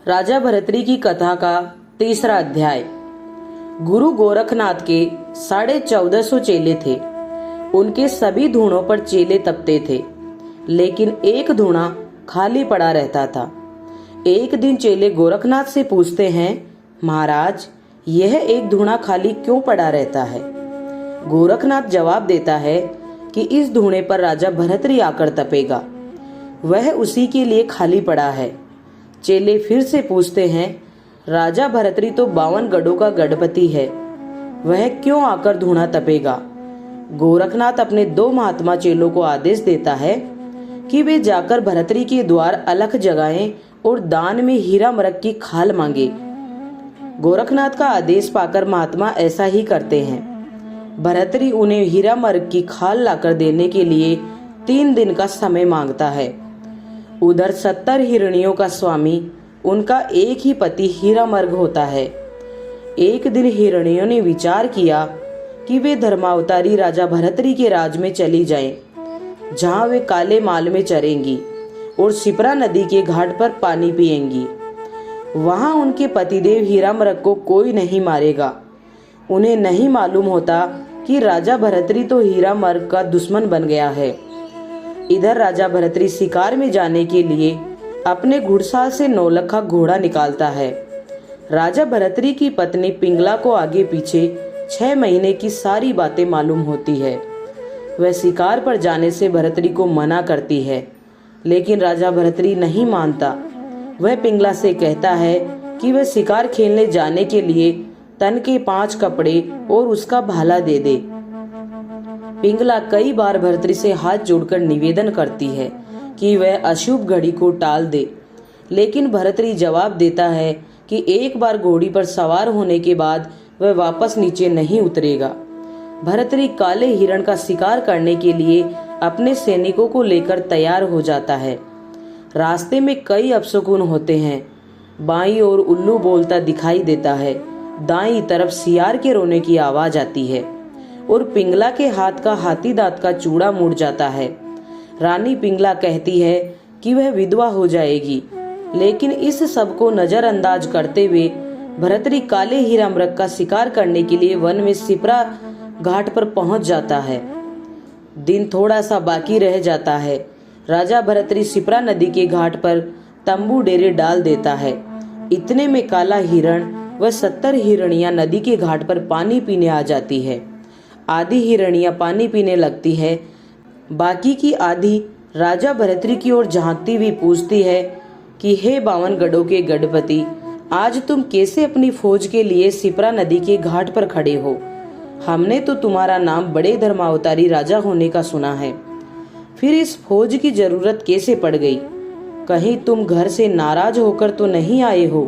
राजा भर्तृ की कथा का तीसरा अध्याय। गुरु गोरखनाथ के 1450 चेले थे। उनके सभी धूणों पर चेले तपते थे, लेकिन एक धूणा खाली पड़ा रहता था। एक दिन चेले गोरखनाथ से पूछते हैं, महाराज, यह एक धूणा खाली क्यों पड़ा रहता है? गोरखनाथ जवाब देता है कि इस धूणे पर राजा भर्तृ आकर तपेगा, वह उसी के लिए खाली पड़ा है। चेले फिर से पूछते हैं, राजा भर्तृ तो 52 गढ़ों का गढ़पति है, वह क्यों आकर धूणा तपेगा? गोरखनाथ अपने 2 महात्मा चेलों को आदेश देता है कि वे जाकर भर्तृ के द्वार अलख जगाएं और दान में हीरा मरक की खाल मांगे। गोरखनाथ का आदेश पाकर महात्मा ऐसा ही करते हैं। भर्तृ उन्हें हीरा मरक की खाल लाकर देने के लिए 3 दिन का समय मांगता है। उधर 70 हिरणियों का स्वामी, उनका एक ही पति हीरामर्ग होता है। एक दिन हिरणियों ने विचार किया कि वे धर्मावतारी राजा भर्तृ के राज में चली जाएं, जहां वे काले माल में चरेंगी और शिप्रा नदी के घाट पर पानी पिएंगी। वहां उनके पतिदेव हीरामर्ग को कोई नहीं मारेगा। उन्हें नहीं मालूम होता कि राजा भर्तृ तो हीरामर्ग का दुश्मन बन गया है। इधर राजा भर्तृ शिकार में जाने के लिए अपने घुड़साल से नौलखा घोड़ा निकालता है। राजा भर्तृ की पत्नी पिंगला को आगे पीछे 6 महीने की सारी बातें मालूम होती है। वह शिकार पर जाने से भर्तृ को मना करती है, लेकिन राजा भर्तृ नहीं मानता। वह पिंगला से कहता है कि वह शिकार खेलने जाने के लिए तन के 5 कपड़े और उसका भाला दे दे। पिंगला कई बार भर्तृ से हाथ जोड़कर निवेदन करती है कि वह अशुभ घड़ी को टाल दे, लेकिन भर्तृ जवाब देता है कि एक बार घोड़ी पर सवार होने के बाद वह वापस नीचे नहीं उतरेगा। भर्तृ काले हिरण का शिकार करने के लिए अपने सैनिकों को लेकर तैयार हो जाता है। रास्ते में कई अपशकुन होते हैं। बाईं ओर उल्लू बोलता दिखाई देता है, दाईं तरफ सियार के रोने की आवाज आती है और पिंगला के हाथ का हाथी दांत का चूड़ा मुड़ जाता है। रानी पिंगला कहती है कि वह विधवा हो जाएगी, लेकिन इस सब को नजरअंदाज करते हुए भर्तृ काले हीरामृग का शिकार करने के लिए वन में शिप्रा घाट पर पहुंच जाता है। दिन थोड़ा सा बाकी रह जाता है। राजा भर्तृ शिप्रा नदी के घाट पर तंबू डेरे डाल देता है। इतने में काला हिरण व 70 हिरणियां नदी के घाट पर पानी पीने आ जाती है। आधी हिरणियां पानी पीने लगती है, बाकी की आधी राजा भर्तृ की ओर झांकती हुई पूछती है कि हे 52 गढ़ों के गढ़पति, आज तुम कैसे अपनी फौज के लिए शिप्रा नदी के घाट पर खड़े हो? हमने तो तुम्हारा नाम बड़े धर्मावतारी राजा होने का सुना है, फिर इस फौज की जरूरत कैसे पड़ गई? कहीं तुम घर से नाराज होकर तो नहीं आए हो?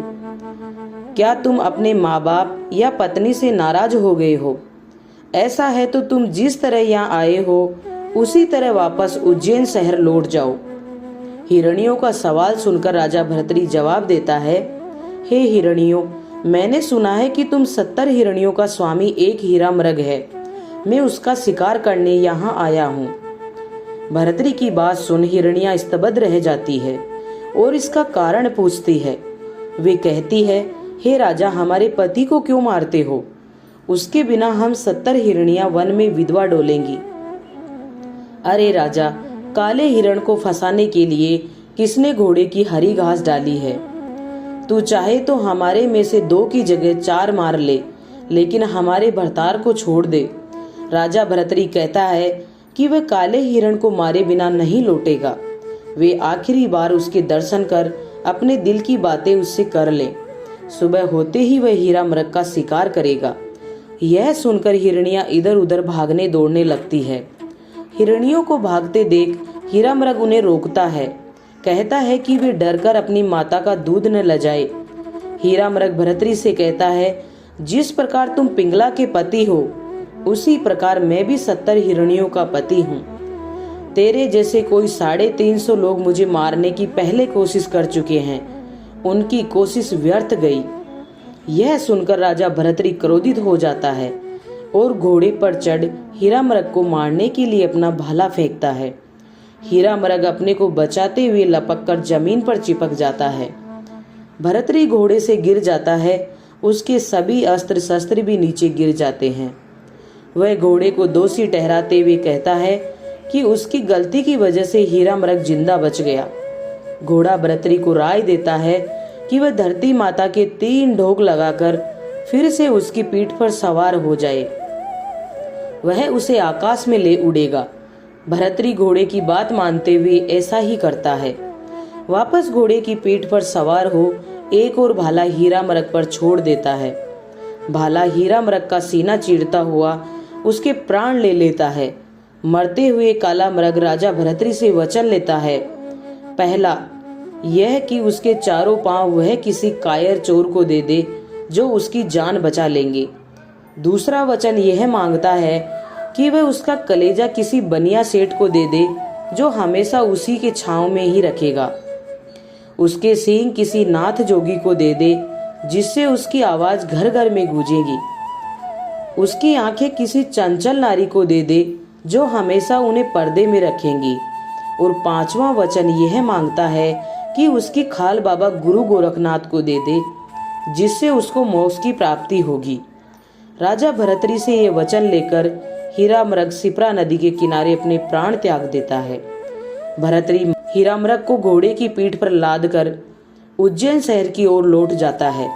क्या तुम अपने माँ बाप या पत्नी से नाराज हो गए हो? ऐसा है तो तुम जिस तरह यहाँ आए हो उसी तरह वापस उज्जैन शहर लौट जाओ। हिरणियों का सवाल सुनकर राजा भर्तृ जवाब देता है, हे हिरणियों, मैंने सुना है कि तुम 70 हिरणियों का स्वामी एक हीरामृग है। मैं उसका शिकार करने यहाँ आया हूँ। भर्तृ की बात सुन हिरणियां स्तब्ध रह जाती है और इसका कारण पूछती है। वे कहती है, हे राजा, हमारे पति को क्यों मारते हो? उसके बिना हम 70 हिरणियां वन में विधवा डोलेंगी। अरे राजा, काले हिरण को फंसाने के लिए किसने घोड़े की हरी घास डाली है? तू चाहे तो हमारे में से 2 की जगह 4 मार ले, लेकिन हमारे भरतार को छोड़ दे। राजा भर्तृ कहता है कि वह काले हिरण को मारे बिना नहीं लौटेगा। वे आखिरी बार उसके दर्शन कर अपने दिल की बातें उससे कर ले। सुबह होते ही वह हीरामृग का शिकार करेगा। यह सुनकर हिरणियां इधर उधर भागने दौड़ने लगती है। हिरणियों को भागते देख हीरामृग उन्हें रोकता है, कहता है कि वे डरकर अपनी माता का दूध न लजाए। हीरामृग भर्तृ से कहता है, जिस प्रकार तुम पिंगला के पति हो, उसी प्रकार मैं भी 70 हिरणियों का पति हूँ। तेरे जैसे कोई 350 लोग मुझे मारने की पहले कोशिश कर चुके हैं, उनकी कोशिश व्यर्थ गई। यह सुनकर राजा भर्तृ क्रोधित हो जाता है और घोड़े पर चढ़ हीरामृग को मारने के लिए अपना भाला फेंकता है। हीरामृग अपने को बचाते हुए लपक कर जमीन पर चिपक जाता है। भर्तरी घोड़े से गिर जाता है। उसके सभी अस्त्र शस्त्र भी नीचे गिर जाते हैं। वह घोड़े को दोषी ठहराते हुए कहता है कि उसकी गलती की वजह से हीरामृग जिंदा बच गया। घोड़ा भर्तरी को राय देता है कि वह धरती माता के 3 ढोक लगाकर फिर से उसकी पीठ पर सवार हो जाए। वह उसे आकाश में ले उड़ेगा। भर्तरी घोड़े की बात मानते हुए ऐसा ही करता है। वापस घोड़े की पीठ पर सवार हो एक और भाला हीरामृग पर छोड़ देता है। भाला हीरामृग का सीना चीरता हुआ उसके प्राण ले लेता है। मरते हुए काला मृग राजा भर्तरी से वचन लेता है। पहला यह कि उसके चारों पांव वह किसी कायर चोर को दे दे जो उसकी जान बचा लेंगे। दूसरा वचन यह मांगता है कि वह उसका कलेजा किसी बनिया सेठ को दे दे जो हमेशा उसी के छांव में ही रखेगा। उसके सींग किसी नाथ जोगी को दे दे जिससे उसकी आवाज घर घर में गूंजेगी। उसकी आंखें किसी चंचल नारी को दे दे जो हमेशा उन्हें पर्दे में रखेंगी। और 5वां वचन यह मांगता है कि उसकी खाल बाबा गुरु गोरखनाथ को दे दे जिससे उसको मोक्ष की प्राप्ति होगी। राजा भर्तरी से ये वचन लेकर हीरामृग शिप्रा नदी के किनारे अपने प्राण त्याग देता है। भर्तरी हीरामृग को घोड़े की पीठ पर लादकर उज्जैन शहर की ओर लौट जाता है।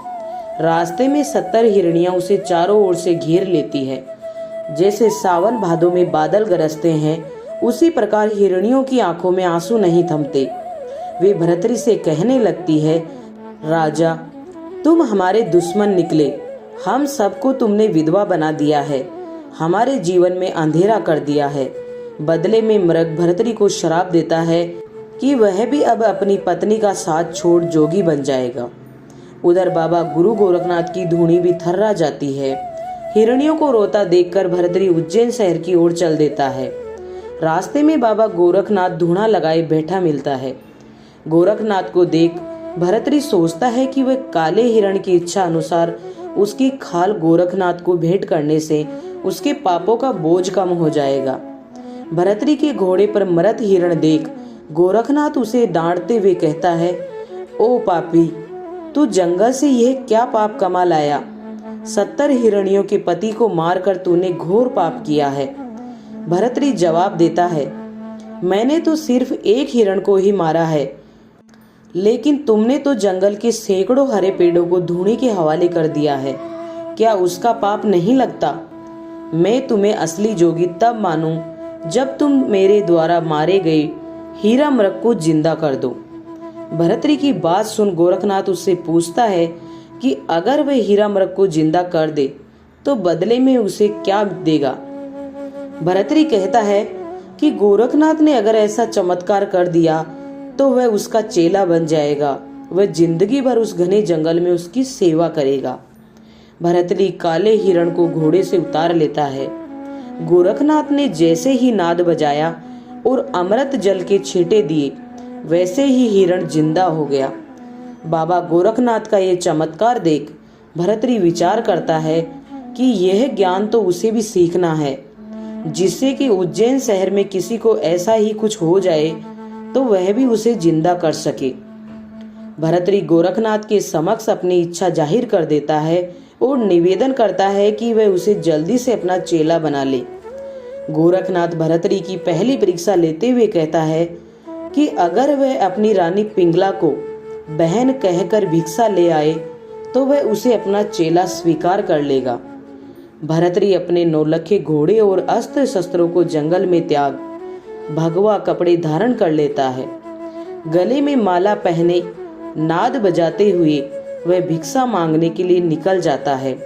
रास्ते में 70 हिरनियां उसे चारों ओर से घेर लेती है। जैसे सावन भादों में बादल गरजते हैं उसी प्रकार हिरनियों की आंखों में आंसू नहीं थमते। वे भर्तरी से कहने लगती है, राजा तुम हमारे दुश्मन निकले, हम सबको तुमने विधवा बना दिया है, हमारे जीवन में अंधेरा कर दिया है। बदले में मृग भर्तरी को श्राप देता है कि वह भी अब अपनी पत्नी का साथ छोड़ जोगी बन जाएगा। उधर बाबा गुरु गोरखनाथ की धूनी भी थर्रा जाती है। हिरनियों को रोता देखकर भर्तरी उज्जैन शहर की ओर चल देता है। रास्ते में बाबा गोरखनाथ धूना लगाए बैठा मिलता है। गोरखनाथ को देख भर्तरी सोचता है कि वह काले हिरण की इच्छा अनुसार उसकी खाल गोरखनाथ को भेंट करने से उसके पापों का बोझ कम हो जाएगा। भर्तरी के घोड़े पर मृत हिरण देख गोरखनाथ उसे डांटते हुए कहता है, ओ पापी, तू जंगल से यह क्या पाप कमा लाया? 70 हिरणियों के पति को मारकर तूने घोर पाप किया है। भर्तरी जवाब देता है, मैंने तो सिर्फ एक हिरण को ही मारा है, लेकिन तुमने तो जंगल के सैकड़ों हरे पेड़ों को धूनी के हवाले कर दिया है। क्या उसका पाप नहीं लगता? मैं तुम्हें असली जोगी तब मानूं जब तुम मेरे द्वारा मारे गए हीरामृग को जिंदा कर दो। भर्तरी की बात सुन गोरखनाथ उससे पूछता है कि अगर वह हीरामृग को जिंदा कर दे तो बदले में उसे क्या देगा? भर्तरी कहता है कि गोरखनाथ ने अगर ऐसा चमत्कार कर दिया तो वह उसका चेला बन जाएगा। वह जिंदगी भर उस घने जंगल में उसकी सेवा करेगा। भर्तरी काले हिरण को घोड़े से उतार लेता है। गोरखनाथ ने जैसे ही नाद बजाया और अमृत जल के छींटे दिए वैसे ही हिरण जिंदा हो गया। बाबा गोरखनाथ का ये चमत्कार देख भर्तरी विचार करता है कि यह ज्ञान तो उसे भी सीखना है, जिससे कि उज्जैन शहर में किसी को ऐसा ही कुछ हो जाए तो वह भी उसे जिंदा कर सके। भर्तरी गोरखनाथ के समक्ष अपनी इच्छा जाहिर कर देता है और निवेदन करता है कि वह उसे जल्दी से अपना चेला बना ले। गोरखनाथ भर्तरी की पहली परीक्षा लेते हुए कहता है कि अगर वह अपनी रानी पिंगला को बहन कहकर भिक्षा ले आए तो वह उसे अपना चेला स्वीकार कर लेगा। भर्तरी अपने नौलखे घोड़े और अस्त्र शस्त्रों को जंगल में त्याग भगवा कपड़े धारण कर लेता है। गले में माला पहने नाद बजाते हुए वह भिक्षा मांगने के लिए निकल जाता है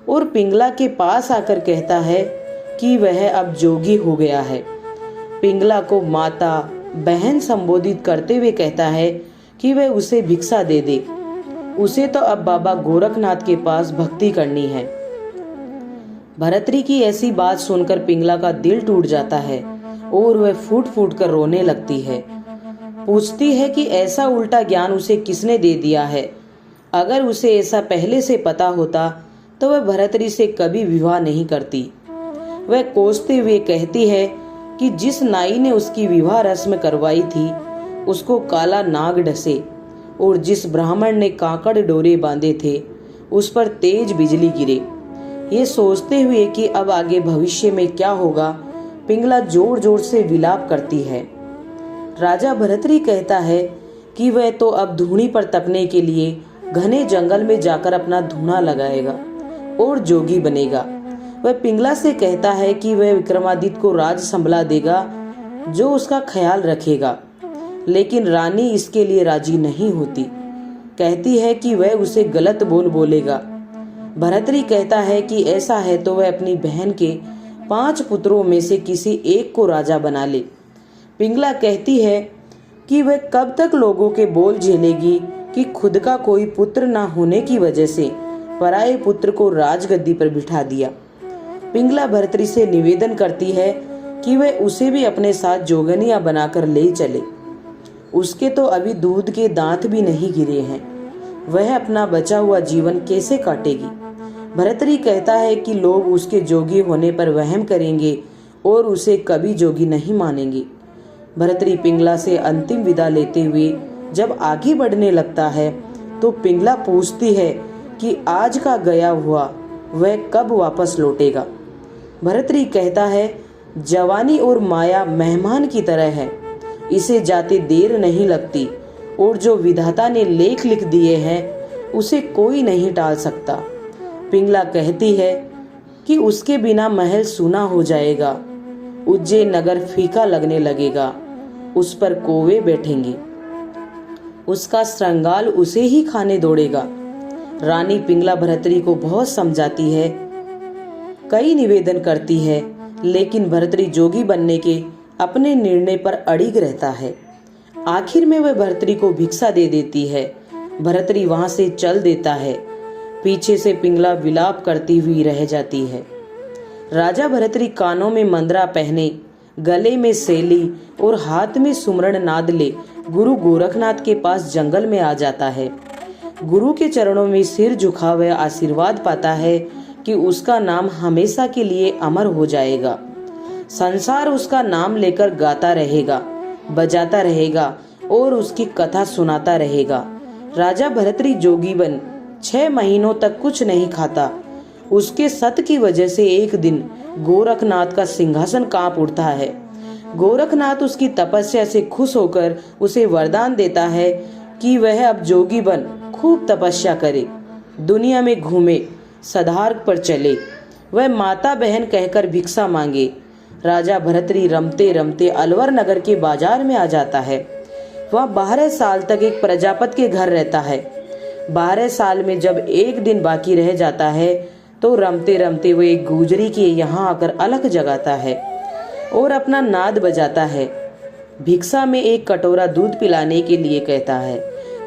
और पिंगला के पास आकर कहता है कि वह अब जोगी हो गया है। पिंगला को माता बहन संबोधित करते हुए कहता है कि वह उसे भिक्षा दे दे। उसे तो अब बाबा गोरखनाथ के पास भक्ति करनी है। भर्तरी की ऐसी बात सुनकर पिंगला का दिल टूट जाता है और वह फूट फूट कर रोने लगती है। पूछती है कि ऐसा उल्टा ज्ञान उसे किसने दे दिया है। अगर उसे ऐसा पहले से पता होता तो वह भर्तरी से कभी विवाह नहीं करती। वह कोसते हुए कहती है कि जिस नाई ने उसकी विवाह रस्म करवाई थी उसको काला नाग डसे और जिस ब्राह्मण ने काकड़ डोरे बांधे थे उस पर तेज बिजली गिरे। ये सोचते हुए कि अब आगे भविष्य में क्या होगा, पिंगला जोर जोर से विलाप करती है। राजा भर्तृहरि कहता है कि वह तो अब धूनी पर तपने के लिए घने जंगल में जाकर अपना धूना लगाएगा और जोगी बनेगा। वह पिंगला से कहता है कि वह विक्रमादित्य को राज संभला देगा जो उसका ख्याल रखेगा, लेकिन रानी इसके लिए राजी नहीं होती। कहती है कि वह उसे गलत बोलेगा। भर्तृहरि कहता है कि ऐसा है तो वह अपनी बहन के 5 पुत्रों में से किसी एक को राजा बना ले। पिंगला कहती है कि वह कब तक लोगों के बोल झेलेगी कि खुद का कोई पुत्र न होने की वजह से पराये पुत्र को राजगद्दी पर बिठा दिया। पिंगला भर्तृहरि से निवेदन करती है कि वह उसे भी अपने साथ जोगनिया बनाकर ले चले। उसके तो अभी दूध के दांत भी नहीं गिरे हैं, वह अपना बचा हुआ जीवन कैसे काटेगी। भर्तृहरि कहता है कि लोग उसके जोगी होने पर वहम करेंगे और उसे कभी जोगी नहीं मानेंगे। भर्तृहरि पिंगला से अंतिम विदा लेते हुए जब आगे बढ़ने लगता है तो पिंगला पूछती है कि आज का गया हुआ वह कब वापस लौटेगा। भर्तृहरि कहता है, जवानी और माया मेहमान की तरह है, इसे जाते देर नहीं लगती और जो विधाता ने लेख लिख दिए हैं उसे कोई नहीं टाल सकता। पिंगला कहती है कि उसके बिना महल सूना हो जाएगा, उज्जैन नगर फीका लगने लगेगा, उस पर कौवे बैठेंगे, उसका श्रृंगाल उसे ही खाने दौड़ेगा। रानी पिंगला भर्तृहरि को बहुत समझाती है, कई निवेदन करती है, लेकिन भर्तृहरि जोगी बनने के अपने निर्णय पर अड़िग रहता है। आखिर में वह भर्तृहरि को भिक्षा दे देती है। भर्तृहरि वहां से चल देता है। पीछे से पिंगला विलाप करती हुई रह जाती है। राजा भर्तृहरि कानों में मंदरा पहने, गले में सेली और हाथ में सुमरण नाद ले गुरु गोरखनाथ के पास जंगल में आ जाता है। गुरु के चरणों में सिर झुका वह आशीर्वाद पाता है कि उसका नाम हमेशा के लिए अमर हो जाएगा। संसार उसका नाम लेकर गाता रहेगा, बजाता रहेगा और उसकी कथा सुनाता रहेगा। राजा भर्तृहरि जोगी बन 6 महीनों तक कुछ नहीं खाता। उसके सत की वजह से एक दिन गोरखनाथ का सिंहासन कांप उठता है। गोरखनाथ उसकी तपस्या से खुश होकर उसे वरदान देता है कि वह अब जोगी बन खूब तपस्या करे, दुनिया में घूमे, सदार्क पर चले, वह माता बहन कहकर भिक्षा मांगे। राजा भर्तृहरि रमते रमते अलवर नगर के बाजार में आ जाता है। वह 12 साल तक एक प्रजापति के घर रहता है। 12 साल में जब एक दिन बाकी रह जाता है तो रमते रमते वो एक गुजरी के यहाँ आकर अलख जगाता है और अपना नाद बजाता है। भिक्षा में एक कटोरा दूध पिलाने के लिए कहता है।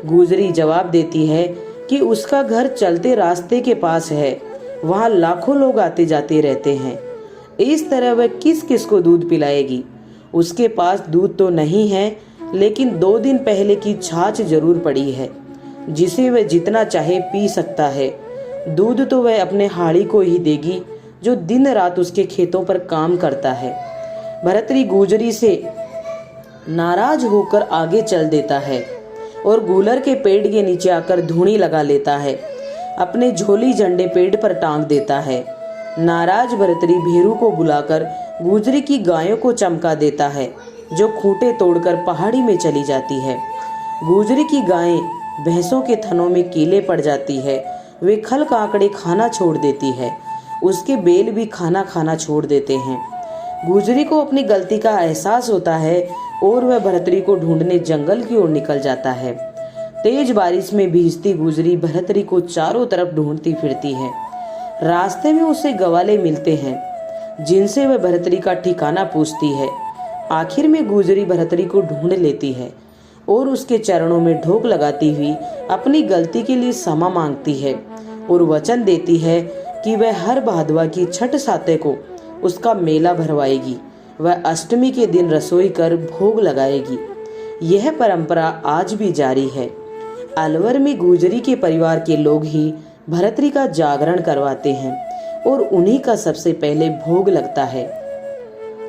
गुजरी जवाब देती है कि उसका घर चलते रास्ते के पास है, वहाँ लाखों लोग आते जाते रहते हैं, इस तरह वह किस किस को दूध पिलाएगी। उसके पास दूध तो नहीं है, लेकिन 2 दिन पहले की छाछ जरूर पड़ी है, जिसे वह जितना चाहे पी सकता है। दूध तो वह अपने हाड़ी को ही देगी जो दिन रात उसके खेतों पर काम करता है। भर्तृहरि गुजरी से नाराज होकर आगे चल देता है और गूलर के पेड़ के नीचे आकर धूनी लगा लेता है। अपने झोली झंडे पेड़ पर टांग देता है। नाराज भर्तृहरि भेरू को बुलाकर गुजरी की गायों को चमका देता है, जो खूंटे तोड़कर पहाड़ी में चली जाती है। गुजरी की गायें भैंसों के थनों में कीले पड़ जाती है। वे खल काकड़े खाना छोड़ देती है, उसके बेल भी खाना खाना छोड़ देते हैं। गुजरी को अपनी गलती का एहसास होता है और वह भर्तृहरि को ढूंढने जंगल की ओर निकल जाता है। तेज बारिश में भीजती गुजरी भर्तृहरि को चारों तरफ ढूंढती फिरती है। रास्ते में उसे गवाले मिलते हैं, जिनसे वह भर्तृहरि का ठिकाना पूछती है। आखिर में गुजरी भर्तृहरि को ढूंढ लेती है और उसके चरणों में ढोक लगाती हुई अपनी गलती के लिए क्षमा मांगती है और वचन देती है कि वह हर भादवा की छठ साते को उसका मेला भरवाएगी। वह अष्टमी के दिन रसोई कर भोग लगाएगी। यह परंपरा आज भी जारी है। अलवर में गुजरी के परिवार के लोग ही भर्तृहरि का जागरण करवाते हैं और उन्हीं का सबसे पहले भोग लगता है।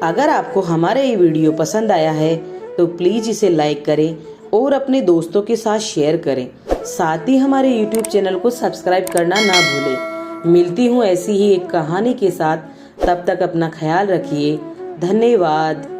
अगर आपको हमारा ये वीडियो पसंद आया है तो प्लीज इसे लाइक करें और अपने दोस्तों के साथ शेयर करें। साथ ही हमारे YouTube चैनल को सब्सक्राइब करना ना भूलें। मिलती हूँ ऐसी ही एक कहानी के साथ, तब तक अपना ख्याल रखिए। धन्यवाद।